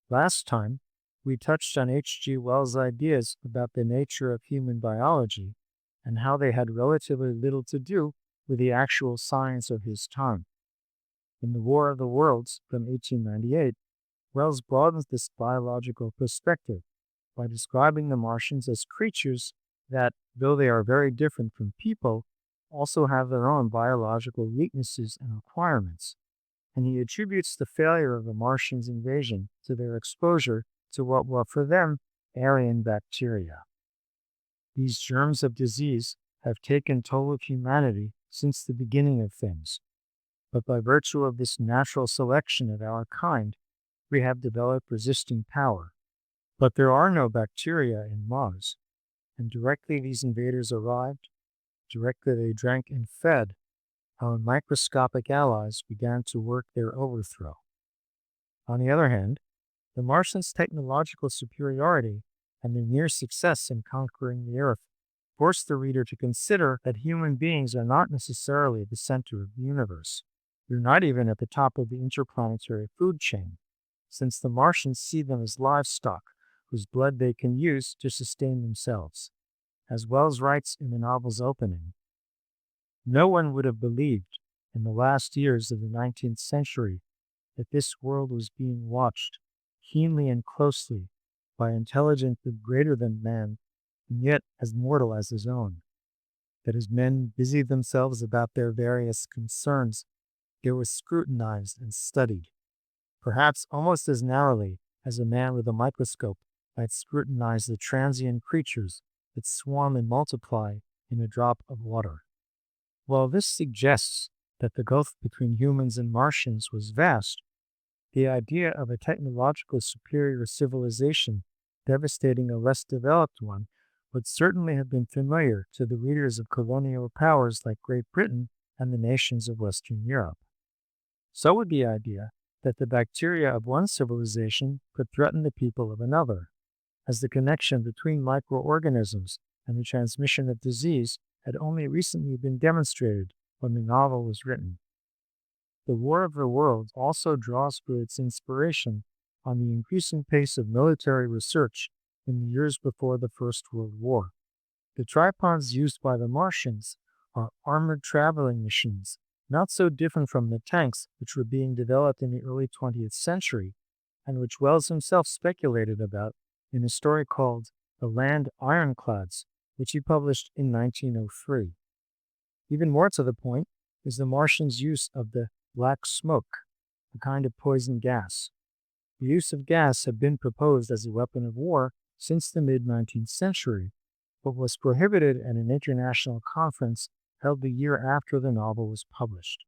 Last time, we touched on H.G. Wells' ideas about the nature of human biology and how they had relatively little to do with the actual science of his time. In The War of the Worlds from 1898, Wells broadens this biological perspective by describing the Martians as creatures that, though they are very different from people, also have their own biological weaknesses and requirements, and he attributes the failure of the Martians' invasion to their exposure to what were for them alien bacteria. These germs of disease have taken toll of humanity since the beginning of things, but by virtue of this natural selection of our kind, we have developed resisting power. But there are no bacteria in Mars, and directly these invaders arrived, directly they drank and fed, our microscopic allies began to work their overthrow. On the other hand, the Martians' technological superiority and their near success in conquering the Earth force the reader to consider that human beings are not necessarily the center of the universe. They're not even at the top of the interplanetary food chain, since the Martians see them as livestock whose blood they can use to sustain themselves. As Wells writes in the novel's opening, no one would have believed in the last years of the 19th century that this world was being watched keenly and closely by intelligence greater than man, and yet as mortal as his own. That as men busied themselves about their various concerns, they were scrutinized and studied, perhaps almost as narrowly as a man with a microscope might scrutinize the transient creatures that swarm and multiply in a drop of water. While this suggests that the gulf between humans and Martians was vast, the idea of a technologically superior civilization devastating a less developed one would certainly have been familiar to the readers of colonial powers like Great Britain and the nations of Western Europe. So would the idea that the bacteria of one civilization could threaten the people of another, as the connection between microorganisms and the transmission of disease had only recently been demonstrated when the novel was written. The War of the Worlds also draws for its inspiration on the increasing pace of military research in the years before the First World War. The tripods used by the Martians are armored traveling machines, not so different from the tanks which were being developed in the early 20th century, and which Wells himself speculated about in a story called The Land Ironclads, which he published in 1903. Even more to the point is the Martians' use of the black smoke, a kind of poison gas. The use of gas had been proposed as a weapon of war since the mid-19th century, but was prohibited at an international conference held the year after the novel was published.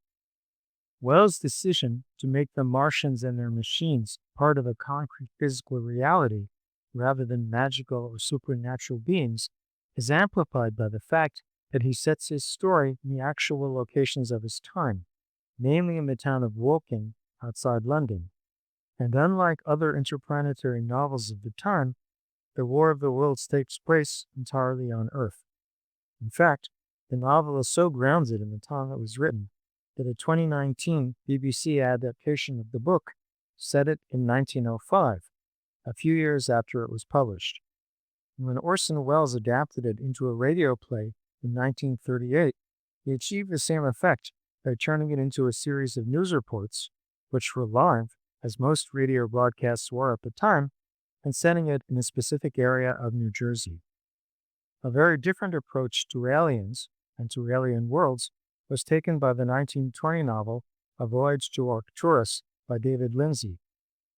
Wells' decision to make the Martians and their machines part of a concrete physical reality rather than magical or supernatural beings is amplified by the fact that he sets his story in the actual locations of his time, namely in the town of Woking outside London. And unlike other interplanetary novels of the time, the War of the Worlds takes place entirely on Earth. In fact, the novel is so grounded in the time it was written that a 2019 BBC adaptation of the book set it in 1905, a few years after it was published. And when Orson Welles adapted it into a radio play in 1938, he achieved the same effect by turning it into a series of news reports, which were live, as most radio broadcasts were at the time, and setting it in a specific area of New Jersey. A very different approach to aliens and to alien worlds was taken by the 1920 novel A Voyage to Arcturus by David Lindsay,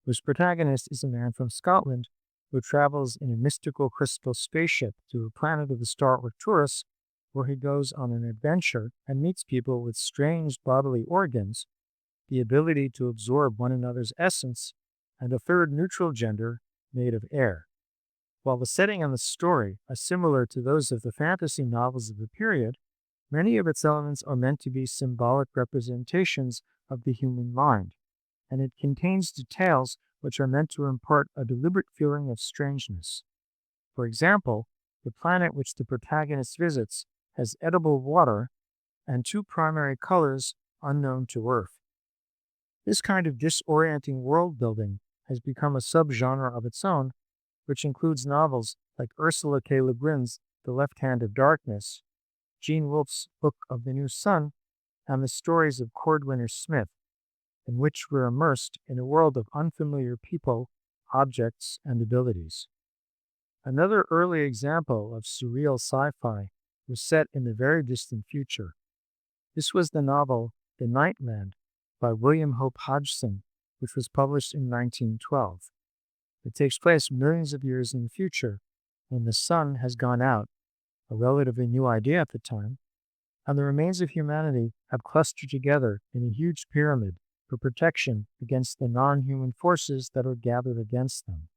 whose protagonist is a man from Scotland who travels in a mystical crystal spaceship to a planet of the star Arcturus, where he goes on an adventure and meets people with strange bodily organs, the ability to absorb one another's essence, and a third neutral gender made of air. While the setting and the story are similar to those of the fantasy novels of the period, many of its elements are meant to be symbolic representations of the human mind, and it contains details which are meant to impart a deliberate feeling of strangeness. For example, the planet which the protagonist visits has edible water and two primary colors unknown to Earth. This kind of disorienting world building has become a subgenre of its own, which includes novels like Ursula K. Le Guin's The Left Hand of Darkness, Gene Wolfe's Book of the New Sun, and the stories of Cordwainer Smith, in which we're immersed in a world of unfamiliar people, objects, and abilities. Another early example of surreal sci-fi was set in the very distant future. This was the novel The Nightland by William Hope Hodgson, which was published in 1912. It takes place millions of years in the future, when the sun has gone out, a relatively new idea at the time, and the remains of humanity have clustered together in a huge pyramid for protection against the non-human forces that are gathered against them.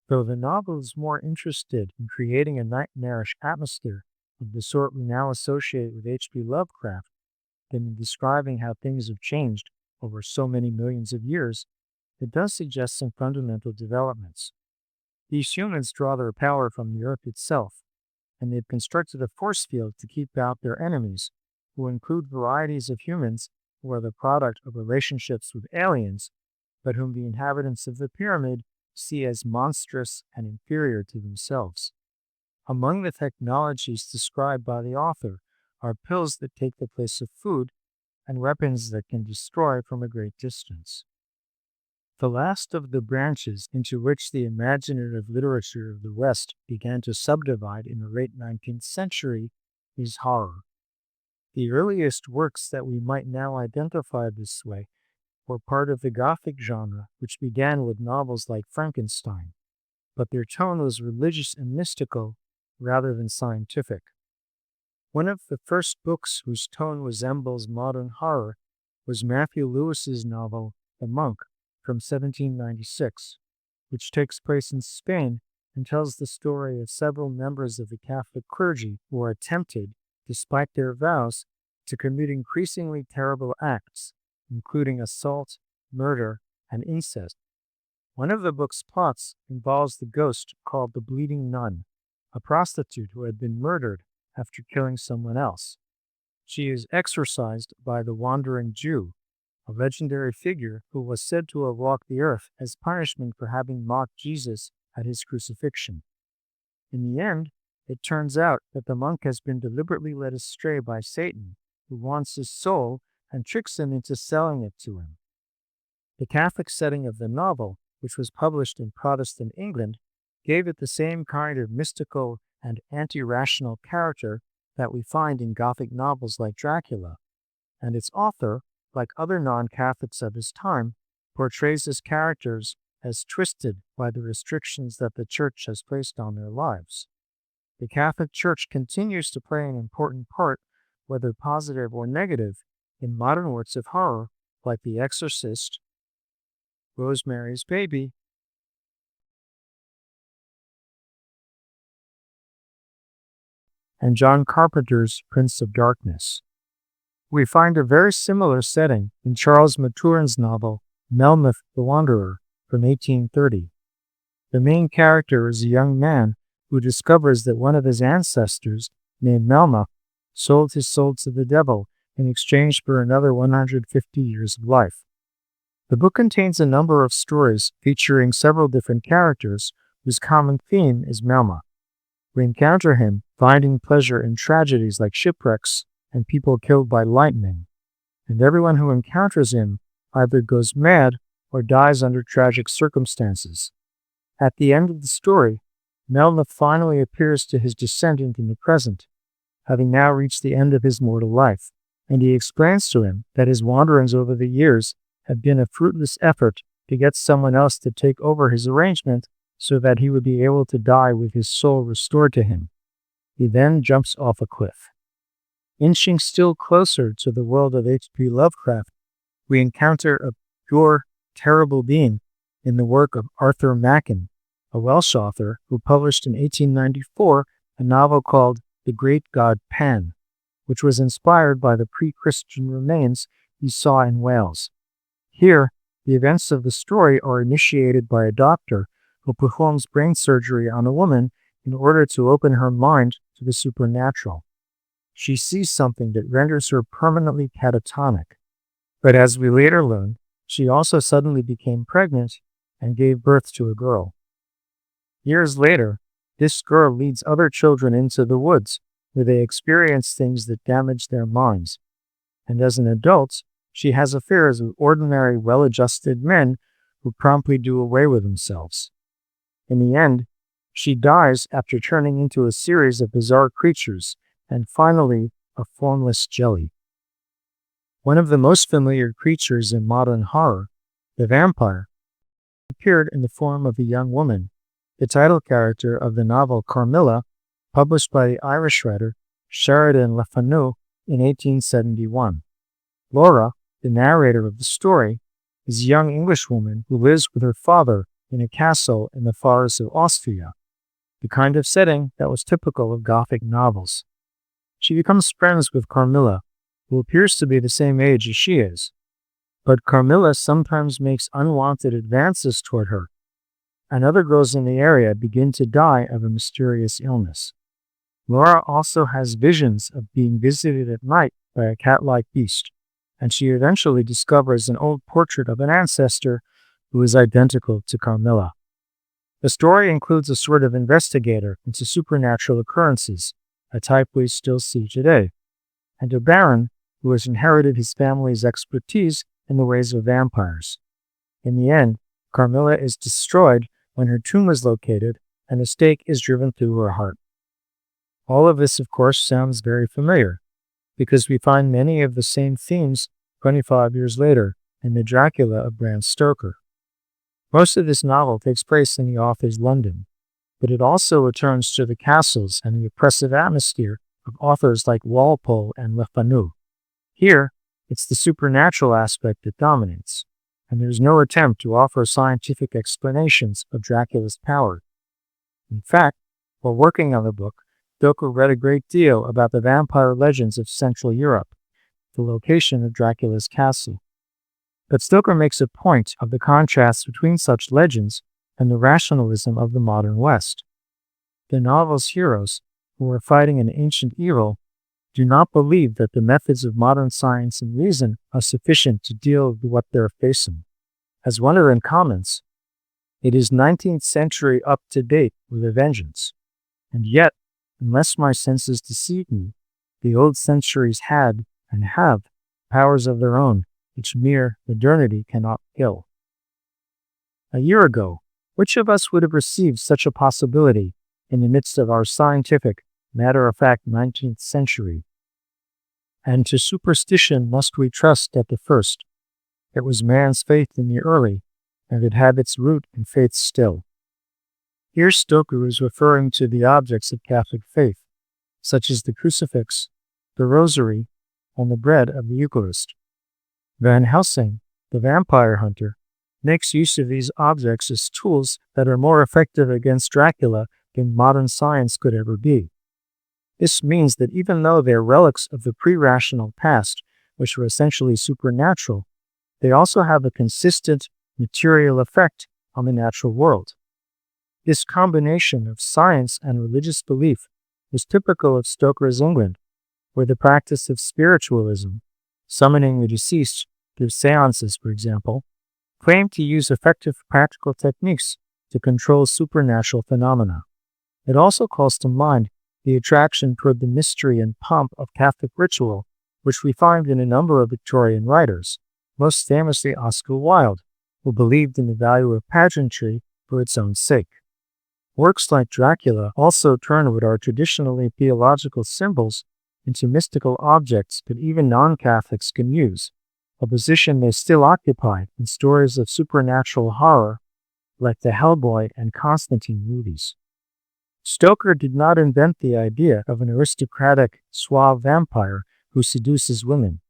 Though the novel is more interested in creating a nightmarish atmosphere of the sort we now associate with H.P. Lovecraft than in describing how things have changed over so many millions of years, it does suggest some fundamental developments. These humans draw their power from the earth itself, and they've constructed a force field to keep out their enemies, who include varieties of humans who are the product of relationships with aliens, but whom the inhabitants of the pyramid see as monstrous and inferior to themselves. Among the technologies described by the author are pills that take the place of food and weapons that can destroy from a great distance. The last of the branches into which the imaginative literature of the West began to subdivide in the late 19th century is horror. The earliest works that we might now identify this way were part of the Gothic genre, which began with novels like Frankenstein, but their tone was religious and mystical rather than scientific. One of the first books whose tone resembles modern horror was Matthew Lewis's novel The Monk from 1796, which takes place in Spain and tells the story of several members of the Catholic clergy who are tempted, despite their vows, to commit increasingly terrible acts, including assault, murder, and incest. One of the book's plots involves the ghost called the Bleeding Nun, a prostitute who had been murdered after killing someone else. She is exorcised by the Wandering Jew, a legendary figure who was said to have walked the earth as punishment for having mocked Jesus at his crucifixion. In the end, it turns out that the monk has been deliberately led astray by Satan, who wants his soul and tricks him into selling it to him. The Catholic setting of the novel, which was published in Protestant England, gave it the same kind of mystical and anti-rational character that we find in Gothic novels like Dracula, and its author, like other non-Catholics of his time, portrays his characters as twisted by the restrictions that the Church has placed on their lives. The Catholic Church continues to play an important part, whether positive or negative, in modern works of horror like The Exorcist, Rosemary's Baby, and John Carpenter's Prince of Darkness. We find a very similar setting in Charles Maturin's novel Melmoth the Wanderer from 1830. The main character is a young man who discovers that one of his ancestors, named Melmoth, sold his soul to the devil in exchange for another 150 years of life. The book contains a number of stories featuring several different characters whose common theme is Melmoth. We encounter him finding pleasure in tragedies like shipwrecks and people killed by lightning, and everyone who encounters him either goes mad or dies under tragic circumstances. At the end of the story, Melmoth finally appears to his descendant in the present, having now reached the end of his mortal life, and he explains to him that his wanderings over the years have been a fruitless effort to get someone else to take over his arrangement so that he would be able to die with his soul restored to him. He then jumps off a cliff. Inching still closer to the world of H.P. Lovecraft, we encounter a pure, terrible being in the work of Arthur Machen, a Welsh author who published in 1894 a novel called The Great God Pan, which was inspired by the pre-Christian remains he saw in Wales. Here, the events of the story are initiated by a doctor who performs brain surgery on a woman in order to open her mind to the supernatural. She sees something that renders her permanently catatonic. But as we later learn, she also suddenly became pregnant and gave birth to a girl. Years later, this girl leads other children into the woods, where they experience things that damage their minds. And as an adult, she has affairs with ordinary, well-adjusted men who promptly do away with themselves. In the end, she dies after turning into a series of bizarre creatures, and finally, a formless jelly. One of the most familiar creatures in modern horror, the vampire, appeared in the form of a young woman, the title character of the novel Carmilla, published by the Irish writer Sheridan Le Fanu in 1871. Laura, the narrator of the story, is a young Englishwoman who lives with her father in a castle in the forests of Austria, the kind of setting that was typical of Gothic novels. She becomes friends with Carmilla, who appears to be the same age as she is, but Carmilla sometimes makes unwanted advances toward her, and other girls in the area begin to die of a mysterious illness. Laura also has visions of being visited at night by a cat-like beast, and she eventually discovers an old portrait of an ancestor who is identical to Carmilla. The story includes a sort of investigator into supernatural occurrences, a type we still see today, and a baron who has inherited his family's expertise in the ways of vampires. In the end, Carmilla is destroyed when her tomb is located and a stake is driven through her heart. All of this, of course, sounds very familiar, because we find many of the same themes 25 years later in the Dracula of Bram Stoker. Most of this novel takes place in the author's London, but it also returns to the castles and the oppressive atmosphere of authors like Walpole and Le Fanu. Here, it's the supernatural aspect that dominates, and there's no attempt to offer scientific explanations of Dracula's power. In fact, while working on the book, Stoker read a great deal about the vampire legends of Central Europe, the location of Dracula's castle. But Stoker makes a point of the contrast between such legends and the rationalism of the modern West. The novel's heroes, who are fighting an ancient evil, do not believe that the methods of modern science and reason are sufficient to deal with what they're facing. As one of them comments, "It is 19th century up to date with a vengeance, and yet, unless my senses deceive me, the old centuries had, and have, powers of their own, which mere modernity cannot kill." A year ago, which of us would have received such a possibility in the midst of our scientific, matter-of-fact 19th century? And to superstition must we trust at the first. It was man's faith in the early, and it had its root in faith still. Here Stoker is referring to the objects of Catholic faith, such as the crucifix, the rosary, and the bread of the Eucharist. Van Helsing, the vampire hunter, makes use of these objects as tools that are more effective against Dracula than modern science could ever be. This means that even though they are relics of the pre-rational past, which were essentially supernatural, they also have a consistent, material effect on the natural world. This combination of science and religious belief is typical of Stoker's England, where the practice of spiritualism, summoning the deceased through seances, for example, claimed to use effective practical techniques to control supernatural phenomena. It also calls to mind the attraction toward the mystery and pomp of Catholic ritual, which we find in a number of Victorian writers, most famously Oscar Wilde, who believed in the value of pageantry for its own sake. Works like Dracula also turn what are traditionally theological symbols into mystical objects that even non-Catholics can use, a position they still occupy in stories of supernatural horror like the Hellboy and Constantine movies. Stoker did not invent the idea of an aristocratic, suave vampire who seduces women.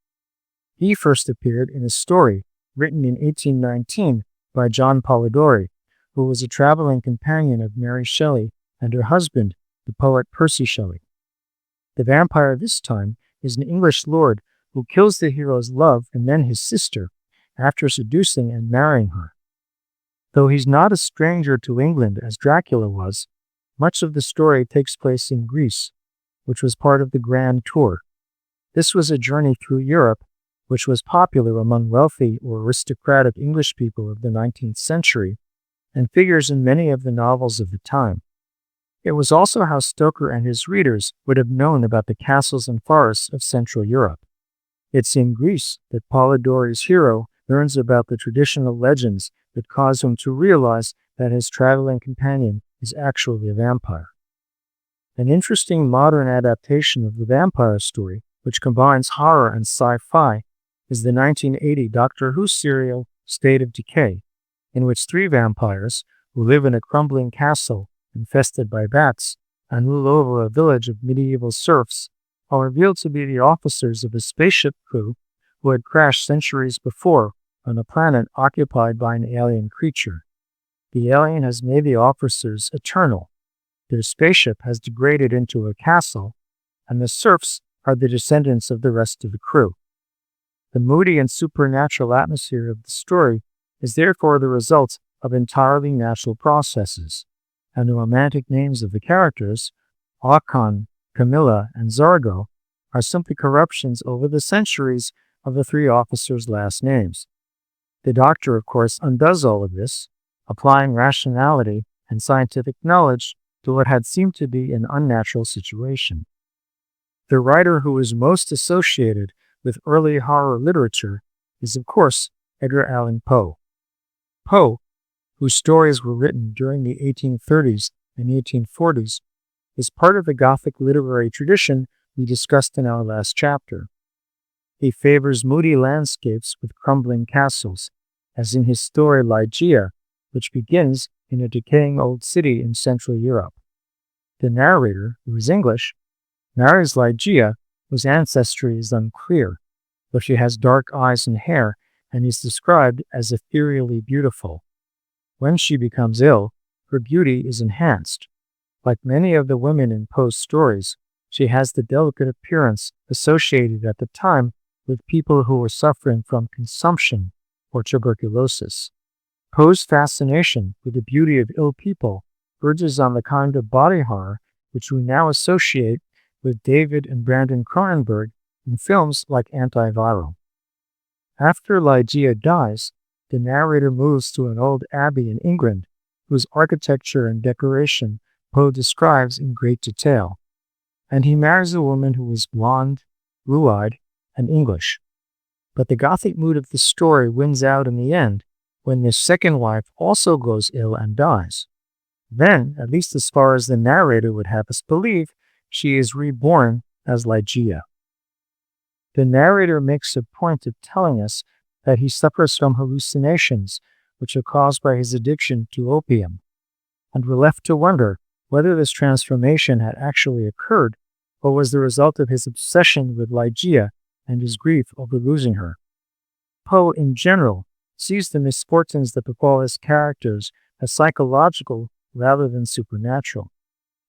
He first appeared in a story written in 1819 by John Polidori, who was a traveling companion of Mary Shelley and her husband, the poet Percy Shelley. The vampire this time is an English lord who kills the hero's love and then his sister after seducing and marrying her. Though he's not a stranger to England as Dracula was, much of the story takes place in Greece, which was part of the Grand Tour. This was a journey through Europe, which was popular among wealthy or aristocratic English people of the 19th century, and figures in many of the novels of the time. It was also how Stoker and his readers would have known about the castles and forests of Central Europe. It's in Greece that Polydori's hero learns about the traditional legends that cause him to realize that his traveling companion is actually a vampire. An interesting modern adaptation of the vampire story, which combines horror and sci-fi, is the 1980 Doctor Who serial State of Decay, in which three vampires, who live in a crumbling castle infested by bats and rule over a village of medieval serfs, are revealed to be the officers of a spaceship crew who had crashed centuries before on a planet occupied by an alien creature. The alien has made the officers eternal. Their spaceship has degraded into a castle, and the serfs are the descendants of the rest of the crew. The moody and supernatural atmosphere of the story is therefore the result of entirely natural processes, and the romantic names of the characters, Allan, Carmilla, and Zargo, are simply corruptions over the centuries of the three officers' last names. The Doctor, of course, undoes all of this, applying rationality and scientific knowledge to what had seemed to be an unnatural situation. The writer who is most associated with early horror literature is, of course, Edgar Allan Poe. Poe, whose stories were written during the 1830s and 1840s, is part of the Gothic literary tradition we discussed in our last chapter. He favors moody landscapes with crumbling castles, as in his story Ligeia, which begins in a decaying old city in Central Europe. The narrator, who is English, marries Ligeia, whose ancestry is unclear, though she has dark eyes and hair and is described as ethereally beautiful. When she becomes ill, her beauty is enhanced. Like many of the women in Poe's stories, she has the delicate appearance associated at the time with people who were suffering from consumption or tuberculosis. Poe's fascination with the beauty of ill people verges on the kind of body horror which we now associate with David and Brandon Cronenberg in films like Antiviral. After Ligeia dies, the narrator moves to an old abbey in England, whose architecture and decoration Poe describes in great detail, and he marries a woman who is blonde, blue-eyed, and English. But the Gothic mood of the story wins out in the end, when this second wife also goes ill and dies. Then, at least as far as the narrator would have us believe, she is reborn as Ligeia. The narrator makes a point of telling us that he suffers from hallucinations which are caused by his addiction to opium, and we're left to wonder whether this transformation had actually occurred or was the result of his obsession with Ligeia and his grief over losing her. Poe, in general, sees the misfortunes that befall his characters as psychological rather than supernatural.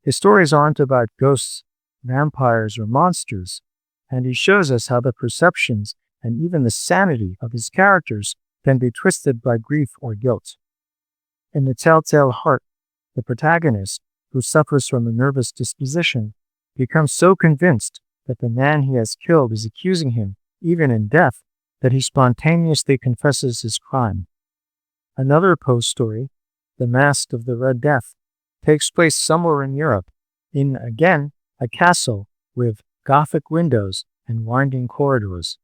His stories aren't about ghosts, vampires, or monsters, and he shows us how the perceptions and even the sanity of his characters can be twisted by grief or guilt. In The Telltale Heart, the protagonist, who suffers from a nervous disposition, becomes so convinced that the man he has killed is accusing him, even in death, that he spontaneously confesses his crime. Another Poe story, The Masque of the Red Death, takes place somewhere in Europe, in, again, a castle with Gothic windows and winding corridors.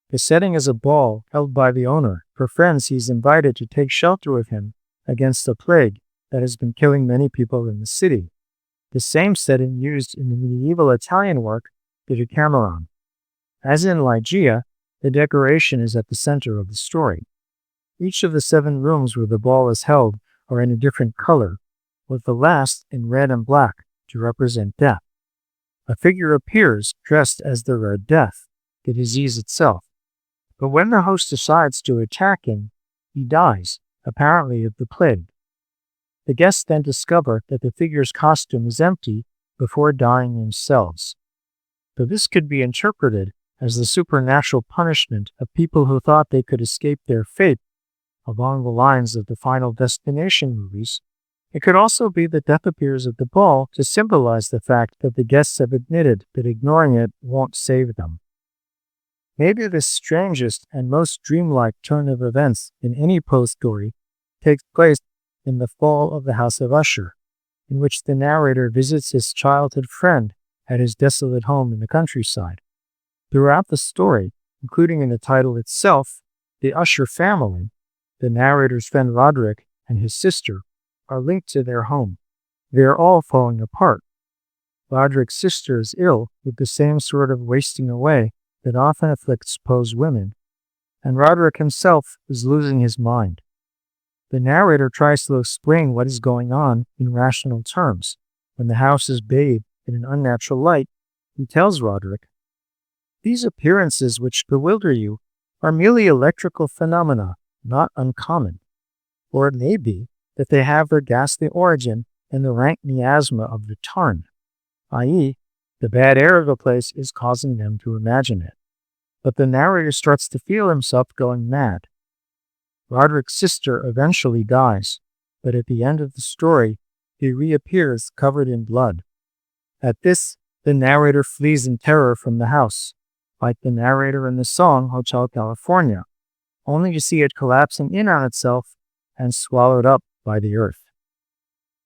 The setting is a ball held by the owner for friends he's invited to take shelter with him against a plague that has been killing many people in the city. The same setting used in the medieval Italian work, the Decameron. As in Ligeia, the decoration is at the center of the story. Each of the 7 rooms where the ball is held are in a different color, with the last in red and black to represent death. A figure appears dressed as the Red Death, the disease itself. But when the host decides to attack him, he dies, apparently of the plague. The guests then discover that the figure's costume is empty before dying themselves. So this could be interpreted as the supernatural punishment of people who thought they could escape their fate, along the lines of the Final Destination movies. It could also be that death appears at the ball to symbolize the fact that the guests have admitted that ignoring it won't save them. Maybe the strangest and most dreamlike turn of events in any Poe story takes place in The Fall of the House of Usher, in which the narrator visits his childhood friend at his desolate home in the countryside. Throughout the story, including in the title itself, the Usher family, the narrator's friend Roderick and his sister, are linked to their home. They are all falling apart. Roderick's sister is ill with the same sort of wasting away that often afflicts Poe's women, and Roderick himself is losing his mind. The narrator tries to explain what is going on in rational terms. When the house is bathed in an unnatural light, he tells Roderick, "These appearances which bewilder you are merely electrical phenomena, not uncommon. Or it may be that they have their ghastly origin in the rank miasma of the tarn, i.e., the bad air of the place is causing them to imagine it." But the narrator starts to feel himself going mad. Roderick's sister eventually dies, but at the end of the story, he reappears covered in blood. At this, the narrator flees in terror from the house, like the narrator in the song Hotel California, only to see it collapsing in on itself and swallowed up by the earth.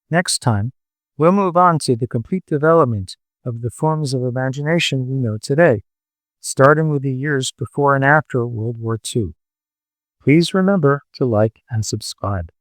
Next time, we'll move on to the complete development of the forms of imagination we know today, starting with the years before and after World War II. Please remember to like and subscribe.